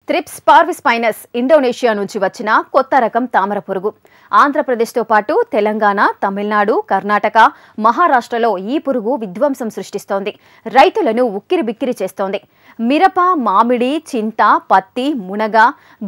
Thrips పార్విస్పైనస్ Indonesia నుంచి వచ్చిన కొత్త రకం తామర పురుగు. ఆంధ్రప్రదేశ్తో పాటు తెలంగాణ, తమిళనాడు, కర్ణాటక, మహారాష్ట్రలో ఈ పురుగు విధ్వంసం సృష్టిస్తోంది. రైతులను ఉక్కిరిబిక్కిరి చేస్తోంది. మిరప, మామిడి, చింత, పత్తి, మునగ,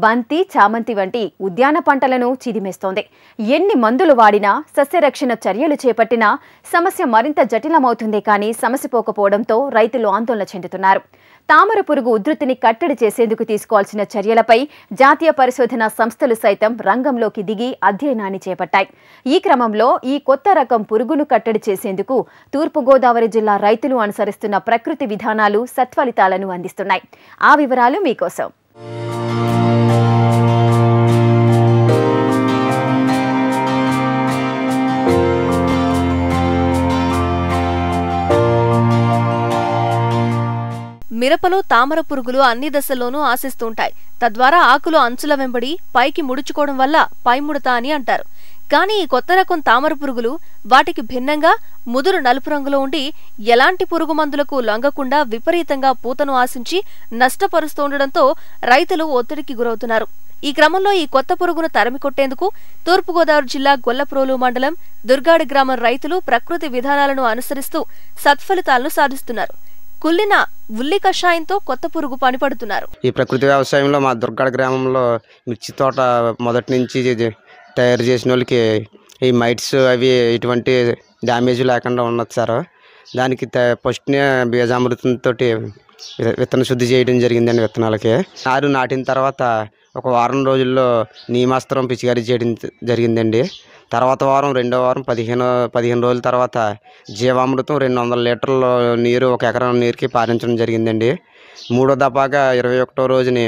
బంతి, చామంతి వంటి ఉద్యాన పంటలను చిదిమేస్తోంది. ఎన్ని మందులు వాడినా, సస్యరక్షణ చర్యలు చేపట్టినా సమస్య మరింత జటిలమవుతుందే కానీ సమసిపోకపోవడంతో రైతులు ఆందోళన చెందుతున్నారు. తామర పురుగు ఉధృతిని కట్టడి చేసేందుకు తీసుకోవాల్సిన చర్యలపై జాతీయ పరిశోధన సంస్థలు సైతం రంగంలోకి దిగి అధ్యయనాన్ని చేపట్టాయి. ఈ క్రమంలో ఈ కొత్త రకం పురుగును కట్టడి చేసేందుకు తూర్పుగోదావరి జిల్లా రైతులు అనుసరిస్తున్న ప్రకృతి విధానాలు సత్ఫలితాలను అందిస్తున్నాయి. ఆ వివరాలు మీకోసం. మిరపలో తామర పురుగులు అన్ని దశల్లోనూ ఆశిస్తుంటాయి. తద్వారా ఆకులు అంచుల వెంబడి పైకి ముడుచుకోవడం వల్ల పైముడత అని అంటారు. కానీ ఈ కొత్త రకం తామర పురుగులు వాటికి భిన్నంగా ముదురు నలుపు రంగులో ఉండి ఎలాంటి పురుగు మందులకు లొంగకుండా విపరీతంగా పూతను ఆశించి నష్టపరుస్తుండటంతో రైతులు ఒత్తిడికి గురవుతున్నారు. ఈ క్రమంలో ఈ కొత్త పురుగును తరిమికొట్టేందుకు తూర్పుగోదావరి జిల్లా గొల్లప్రోలు మండలం దుర్గాడి గ్రామం రైతులు ప్రకృతి విధానాలను అనుసరిస్తూ సత్ఫలితాలను సాధిస్తున్నారు. కుళ్ళిన ఉల్లి కషాయంతో కొత్త పురుగు పనిపడుతున్నారు. ఈ ప్రకృతి వ్యవసాయంలో మా దుర్గాడ గ్రామంలో మిర్చి తోట మొదటి నుంచి తయారు చేసిన వాళ్ళకి ఈ మైట్స్ అవి ఎటువంటి డ్యామేజ్ లేకుండా ఉన్నది సార్. దానికి ఫస్ట్నే బీజామృతంతో విత్తన శుద్ధి చేయడం జరిగిందండి. విత్తనాలకి నారు నాటిన తర్వాత ఒక వారం రోజుల్లో నీమాస్త్రం పిచికారీ చేయడం జరిగిందండి. తర్వాత వారం, రెండో వారం 15 రోజుల తర్వాత జీవామృతం 200 లీటర్ల నీరు ఒక ఎకరం నీరుకి పారించడం జరిగిందండి. మూడో దఫాగా 21వ రోజుని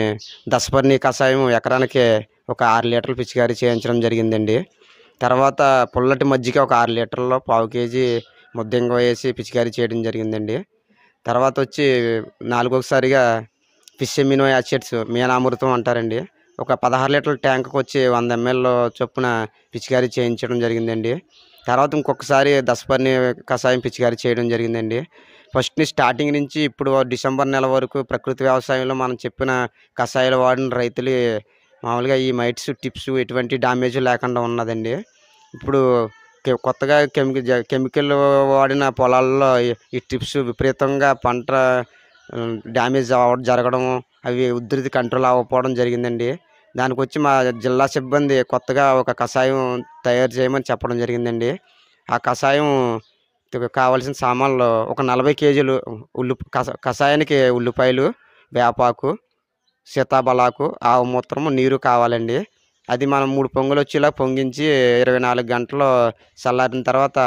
దశపర్ణి కషాయం ఎకరానికి ఒక 6 లీటర్లు పిచికారీ చేయించడం జరిగిందండి. తర్వాత పుల్లటి మజ్జిగ ఒక 6 లీటర్లో 1/4 కేజీ ముద్దంగ వేసి పిచికారీ చేయడం జరిగిందండి. తర్వాత వచ్చి నాలుగోసారిగా ఫిష్ ఎమినో యాసిడ్స్ మీనామృతం అంటారండి. ఒక 16 లీటర్ల ట్యాంకుకి వచ్చి 100 ml చొప్పున పిచికారీ చేయించడం జరిగిందండి. తర్వాత ఇంకొకసారి దశపర్ణి కషాయం పిచికారీ చేయడం జరిగిందండి. ఫస్ట్ని స్టార్టింగ్ నుంచి ఇప్పుడు డిసెంబర్ నెల వరకు ప్రకృతి వ్యవసాయంలో మనం చెప్పిన కషాయాలు వాడిన రైతులు మామూలుగా ఈ మైట్స్ టిప్స్ ఎటువంటి డ్యామేజ్ లేకుండా ఉన్నదండి. ఇప్పుడు కొత్తగా కెమికల్ వాడిన పొలాల్లో ఈ టిప్స్ విపరీతంగా పంట డ్యామేజ్ జరగడం, అవి ఉధృతి కంట్రోల్ అవ్వకపోవడం జరిగిందండి. దానికి వచ్చి మా జిల్లా సిబ్బంది కొత్తగా ఒక కషాయం తయారు చేయమని చెప్పడం జరిగిందండి. ఆ కషాయం కావాల్సిన సామాన్లు ఒక 40 కేజీలు కషాయానికి ఉల్లిపాయలు, వేపాకు, సీతాబలాకు, ఆవు మూత్రము, నీరు కావాలండి. అది మనం 3 పొంగులు వచ్చేలా పొంగించి 24 గంటలు చల్లారిన తర్వాత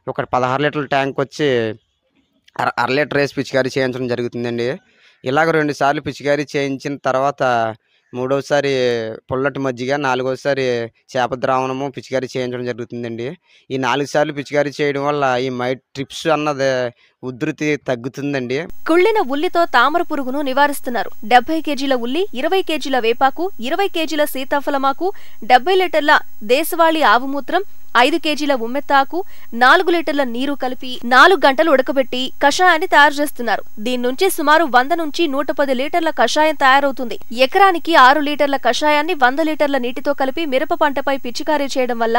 ఒక 16 లీటర్ల ట్యాంక్ వచ్చి 1/2 లీటర్ వేసి పిచికారీ చేయించడం జరుగుతుందండి. ఇలాగ 2 సార్లు పిచికారీ చేయించిన తర్వాత మూడోసారి పుల్లటి మజ్జిగ, నాలుగోసారి చేప ద్రావణము పిచికారీ చేయించడం జరుగుతుందండి. ఈ 4 సార్లు పిచికారీ చేయడం వల్ల ఈ మైట్ ట్రిప్స్ అన్నది ఉధృతి తగ్గుతుందండి. కుళ్ళిన ఉల్లితో తామర పురుగును నివారిస్తున్నారు. 70 కేజీల ఉల్లి, 20 కేజీల వేపాకు, 20 కేజీల సీతాఫలమాకు, 70 లీటర్ల దేశవాళీ ఆవుమూత్రం, 5 కేజీల ఉమ్మెత్తాకు, 4 లీటర్ల నీరు కలిపి 4 గంటలు ఉడకబెట్టి కషాయాన్ని తయారు చేస్తున్నారు. దీని నుంచి సుమారు 100 నుంచి 110 లీటర్ల కషాయం తయారవుతుంది. ఎకరానికి 6 లీటర్ల కషాయాన్ని 100 లీటర్ల నీటితో కలిపి మిరప పంటపై పిచికారీ చేయడం వల్ల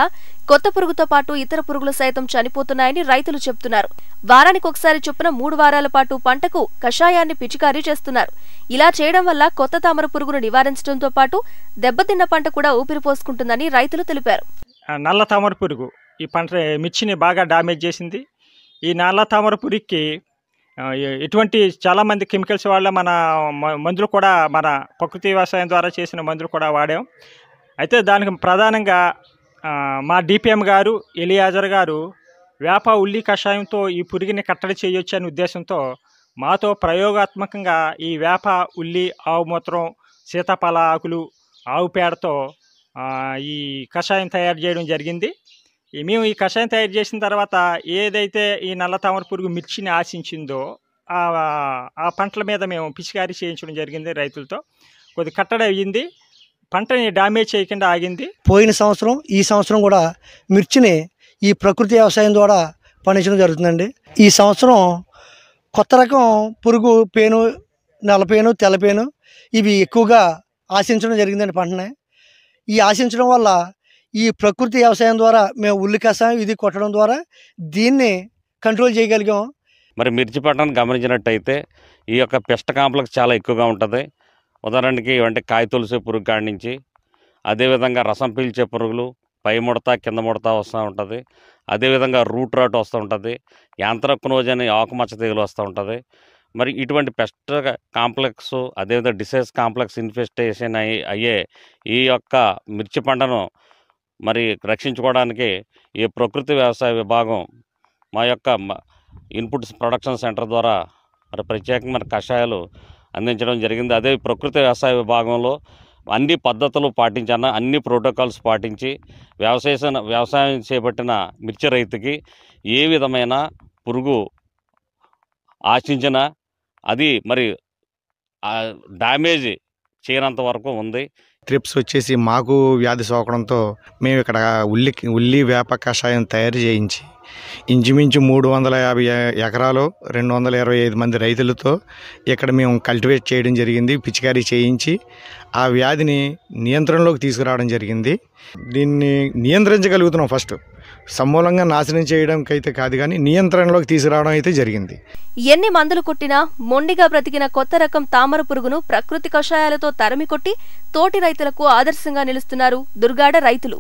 కొత్త పురుగుతో పాటు ఇతర పురుగులు సైతం చనిపోతున్నాయని రైతులు చెబుతున్నారు. వారానికి ఒకసారి చొప్పున 3 వారాల పాటు పంటకు కషాయాన్ని పిచికారీ చేస్తున్నారు. ఇలా చేయడం వల్ల కొత్త తామర పురుగును నివారించడంతో పాటు దెబ్బతిన్న పంట కూడా ఊపిరిపోసుకుంటుందని రైతులు తెలిపారు. నల్ల తామర పురుగు ఈ పంట మిర్చిని బాగా డ్యామేజ్ చేసింది. ఈ నల్ల తామర పురుగుకి ఎటువంటి చాలామంది కెమికల్స్ వాళ్ళ మన మందులు కూడా మన ప్రకృతి వ్యవసాయం ద్వారా చేసిన మందులు కూడా వాడాం. అయితే దానికి ప్రధానంగా మా డిపిఎం గారు ఎలియాజర్ గారు వేప ఉల్లి కషాయంతో ఈ పురుగుని కట్టడి చేయొచ్చు అనే ఉద్దేశంతో మాతో ప్రయోగాత్మకంగా ఈ వేప ఉల్లి, ఆవు మూత్రం, సీతాఫల ఆకులు, ఆవు పేడతో ఈ కషాయం తయారు చేయడం జరిగింది. మేము ఈ కషాయం తయారు చేసిన తర్వాత ఏదైతే ఈ నల్ల తామర పురుగు మిర్చిని ఆశించిందో ఆ పంటల మీద మేము పిచికారీ చేయించడం జరిగింది. రైతులతో కొద్ది కట్టడి అయ్యింది, పంటని డ్యామేజ్ చేయకుండా ఆగింది. పోయిన సంవత్సరం, ఈ సంవత్సరం కూడా మిర్చిని ఈ ప్రకృతి వ్యవసాయం ద్వారా పండించడం జరుగుతుందండి. ఈ సంవత్సరం కొత్త రకం పురుగు పేను, నల్లపేను, తెల్లపేను ఇవి ఎక్కువగా ఆశించడం జరిగిందండి పంటని. ఈ ఆశించడం వల్ల ఈ ప్రకృతి వ్యవసాయం ద్వారా మేము ఉల్లి కషాయం ఇది కొట్టడం ద్వారా దీన్ని కంట్రోల్ చేయగలిగాం. మరి మిర్చి పంటను గమనించినట్టయితే ఈ యొక్క పెస్ట్ కాంప్లెక్స్ చాలా ఎక్కువగా ఉంటుంది. ఉదాహరణకి అంటే కాయ తొలిసే పురుగు కాడి నుంచి, అదేవిధంగా రసం పీల్చే పురుగులు, పై ముడత కింద ముడత వస్తూ ఉంటుంది. అదేవిధంగా రూట్ రాట్ వస్తూ ఉంటుంది. యాంత్రక్నోజ్ అని ఆకుమచ్చ తెగులు వస్తూ ఉంటుంది. మరి ఇటువంటి పెస్ట్ కాంప్లెక్స్ అదేవిధంగా డిసీజ్ కాంప్లెక్స్ ఇన్ఫెస్టేషన్ అయ్యే ఈ యొక్క మిర్చి పంటను మరి రక్షించుకోవడానికి ఈ ప్రకృతి వ్యవసాయ విభాగం మా యొక్క ఇన్పుట్స్ ప్రొడక్షన్ సెంటర్ ద్వారా మరి ప్రత్యేకమైన కషాయాలు అందించడం జరిగింది. అదే ప్రకృతి వ్యవసాయ విభాగంలో అన్ని పద్ధతులు పాటించిన అన్ని ప్రోటోకాల్స్ పాటించి వ్యవసాయం చేపట్టిన మిర్చి రైతుకి ఏ విధమైన పురుగు ఆశించినా అది మరి డ్యామేజ్ చేయనంత వరకు ఉంది. త్రిప్స్ వచ్చేసి మాకు వ్యాధి సోకడంతో మేము ఇక్కడ ఉల్లి వేప కషాయం తయారు చేయించి ఇంచుమించు 350 ఎకరాలు 225 మంది రైతులతో ఇక్కడ మేము కల్టివేట్ చేయడం జరిగింది. పిచికారీ చేయించి ఆ వ్యాధిని నియంత్రణలోకి తీసుకురావడం జరిగింది. దీన్ని నియంత్రించగలుగుతున్నాం. ఫస్ట్ సమూలంగా నాశనం చేయడానికి అయితే కాదు, కానీ నియంత్రణలోకి తీసుకురావడం అయితే జరిగింది. ఎన్ని మందులు కొట్టినా మొండిగా బ్రతికిన కొత్త రకం తామర పురుగును ప్రకృతి కషాయాలతో తరిమి కొట్టి తోటి రైతులకు ఆదర్శంగా నిలుస్తున్నారు దుర్గాడ రైతులు.